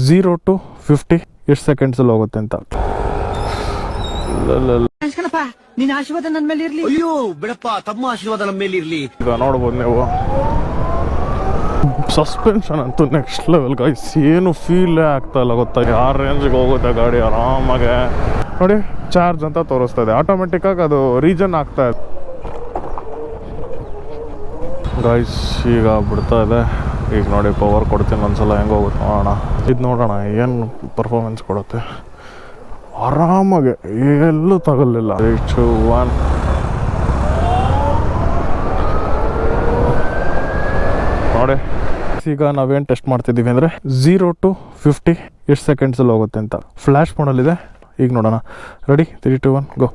0 to 50 ಎಷ್ಟು ಸೆಕೆಂಡ್ಸಲ್ಲಿ ಹೋಗುತ್ತೆ ಅಂತ. ನಿನ್ನ ಆಶೀರ್ವಾದ ನನ್ನ ಮೇಲೆ ಇರ್ಲಿ. ಅಯ್ಯೋ ಬಿಡಪ್ಪ, ತಮ್ಮ ಆಶೀರ್ವಾದ ನಮ್ಮ ಮೇಲೆ ಇರ್ಲಿ. ಈಗ ನೋಡ್ಬೋದು ನೀವು, ಸಸ್ಪೆನ್ಷನ್ ಅಂತೂ ನೆಕ್ಸ್ಟ್ ಲೆವೆಲ್ ಗೈಸ್. ಏನು ಫೀಲೇ ಆಗ್ತಾ ಇಲ್ಲ ಗೊತ್ತಾ, ಯಾವ ರೇಂಜ್ಗೆ ಹೋಗುತ್ತೆ ಗಾಡಿ ಆರಾಮಾಗೆ. ನೋಡಿ ಚಾರ್ಜ್ ಅಂತ ತೋರಿಸ್ತಾ ಇದೆ, ಆಟೋಮೆಟಿಕ್ಕಾಗಿ ಅದು ರೀಜನ್ ಆಗ್ತಾ ಇದೆ ಗೈಸ್. ಈಗ ಬಿಡ್ತಾ ಇದೆ. ಈಗ ನೋಡಿ ಪವರ್ ಕೊಡ್ತೀನಿ ಒಂದ್ಸಲ, ಹೆಂಗೆ ಹೋಗುತ್ತೆ ನೋಡೋಣ. ಇದು ನೋಡೋಣ ಏನು ಪರ್ಫಾರ್ಮೆನ್ಸ್ ಕೊಡುತ್ತೆ. ಆರಾಮಾಗೆ ಎಲ್ಲೂ ತಗೊಳ್ಳಿಲ್ಲ. 3, 2, 1 ನೋಡಿ. ಈಗ ನಾವೇನು ಟೆಸ್ಟ್ ಮಾಡ್ತಿದ್ದೀವಿ ಅಂದರೆ 0 to 50 ಎಷ್ಟು ಸೆಕೆಂಡ್ಸಲ್ಲಿ ಹೋಗುತ್ತೆ ಅಂತ. ಫ್ಲ್ಯಾಶ್ ಮಾಡಲಿದೆ. ಈಗ ನೋಡೋಣ. ರೆಡಿ, 3, 2, 1 ಗೋ.